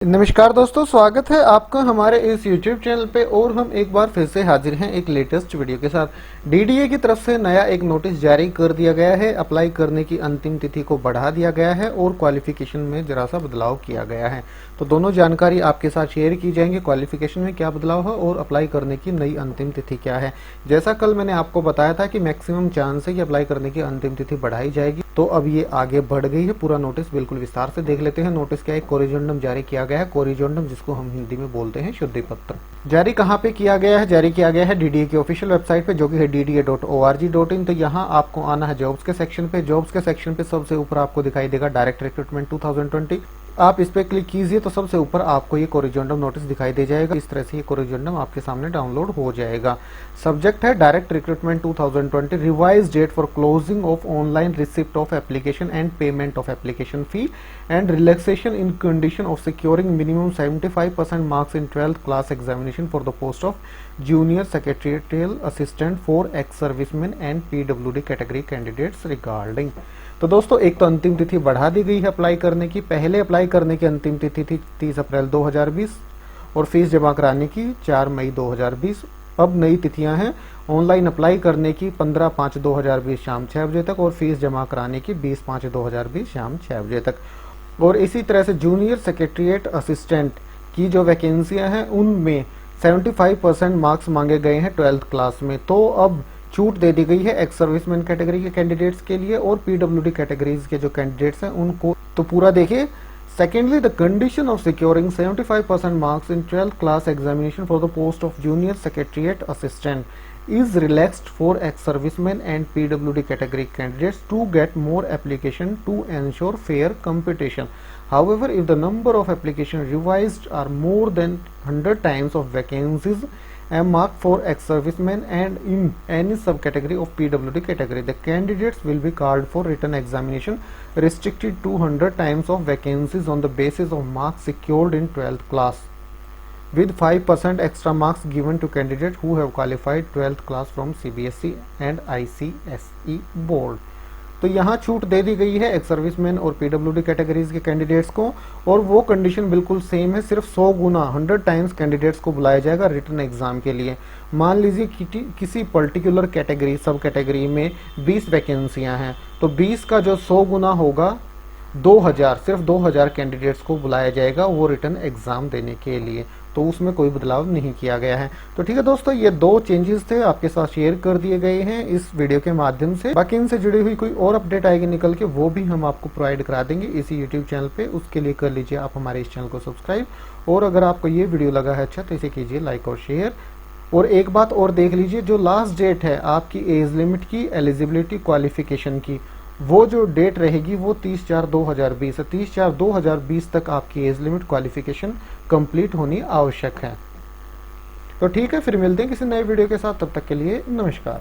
नमस्कार दोस्तों, स्वागत है आपका हमारे इस YouTube चैनल पे। और हम एक बार फिर से हाजिर हैं एक लेटेस्ट वीडियो के साथ। डीडीए की तरफ से नया एक नोटिस जारी कर दिया गया है। अप्लाई करने की अंतिम तिथि को बढ़ा दिया गया है और क्वालिफिकेशन में जरा सा बदलाव किया गया है। तो दोनों जानकारी आपके साथ शेयर की जाएंगे, क्वालिफिकेशन में क्या बदलाव है और अप्लाई करने की नई अंतिम तिथि क्या है। जैसा कल मैंने आपको बताया था कि मैक्सिमम चांस है कि अप्लाई करने की अंतिम तिथि बढ़ाई जाएगी, तो अब ये आगे बढ़ गई है। पूरा नोटिस बिल्कुल विस्तार से देख लेते हैं। नोटिस क्या है, कोरिजेंडम जारी किया गया है। कोरिजेंडम जिसको हम हिंदी में बोलते हैं शुद्धि पत्र। जारी कहाँ पे किया गया है? जारी किया गया है डीडीए की ऑफिशियल वेबसाइट पे, जो कि है dda.org.in। तो यहाँ आपको आना है जॉब्स के सेक्शन पे। जॉब्स के सेक्शन पे सबसे ऊपर आपको दिखाई देगा डायरेक्ट रिक्रूटमेंट 2020। आप इस पे क्लिक कीजिए तो सबसे ऊपर आपको ये कोरिजेंडम नोटिस दिखाई दे जाएगा। इस तरह से ये कोरिजेंडम आपके सामने डाउनलोड हो जाएगा। सब्जेक्ट है direct recruitment 2020, revise date for closing of online receipt of application and payment of application fee and relaxation in condition of securing minimum 75% marks in 12th class examination for the post of junior secretarial assistant for ex serviceman and PWD category candidates regarding. तो दोस्तों, एक तो अंतिम तिथि बढ़ा दी गई है apply करने की। पहले अप्लाई करने की अंतिम तिथि थी 30 अप्रैल 2020 और फीस जमा कराने की 4 मई 2020। अब नई तिथियां हैं ऑनलाइन अप्लाई करने की 15/5/2020 शाम 6 बजे तक और फीस जमा कराने की 20/5/2020 शाम 6 बजे तक। और इसी तरह से जूनियर सेक्रेटरिएट असिस्टेंट की जो वैकेंसियां हैं उनमें 75% मार्क्स मांगे गए हैं 12th क्लास में। तो अब छूट दे दी गई है एक्स सर्विसमैन कैटेगरी के कैंडिडेट्स के लिए और पीडब्ल्यूडी कैटेगरीज के जो कैंडिडेट्स हैं उनको। तो पूरा देखिए। Secondly, the condition of securing 75% marks in 12th class examination for the post of junior secretariat assistant is relaxed for ex-servicemen and PWD category candidates to get more application to ensure fair competition. However, if the number of applications revised are more than 100 times of vacancies marked for ex-servicemen and in any subcategory of PWD category, the candidates will be called for written examination restricted to 100 times of vacancies on the basis of marks secured in 12th class, with 5% extra marks given to candidates who have qualified 12th class from CBSE and ICSE board। तो यहाँ छूट दे दी गई है ex serviceman और PWD categories के candidates को और वो कंडीशन बिल्कुल सेम है। सिर्फ 100 गुना 100 टाइम्स कैंडिडेट्स को बुलाया जाएगा रिटन एग्जाम के लिए। मान लीजिए किसी पर्टिकुलर कैटेगरी सब कैटेगरी में 20 वैकेंसियां हैं, तो 20 का जो 100 गुना होगा 2000, सिर्फ 2000 कैंडिडेट्स को बुलाया जाएगा वो रिटन एग्जाम देने के लिए। तो उसमें कोई बदलाव नहीं किया गया है। तो ठीक है दोस्तों, ये दो चेंजेस थे आपके साथ शेयर कर दिए गए हैं इस वीडियो के माध्यम से। बाकी इनसे जुड़ी हुई कोई और अपडेट आएगी निकल के, वो भी हम आपको प्रोवाइड करा देंगे इसी यूट्यूब चैनल पे। उसके लिए कर लीजिए आप हमारे इस चैनल को सब्सक्राइब। और अगर आपको ये वीडियो लगा है अच्छा तो इसे कीजिए लाइक और शेयर। और एक बात और देख लीजिए, जो लास्ट डेट है आपकी एज लिमिट की, एलिजिबिलिटी क्वालिफिकेशन की, वो जो डेट रहेगी वो 30/4/2020 है। 30/4/2020 तक आपकी एज लिमिट क्वालिफिकेशन कंप्लीट होनी आवश्यक है। तो ठीक है, फिर मिलते हैं किसी नए वीडियो के साथ। तब तक के लिए नमस्कार।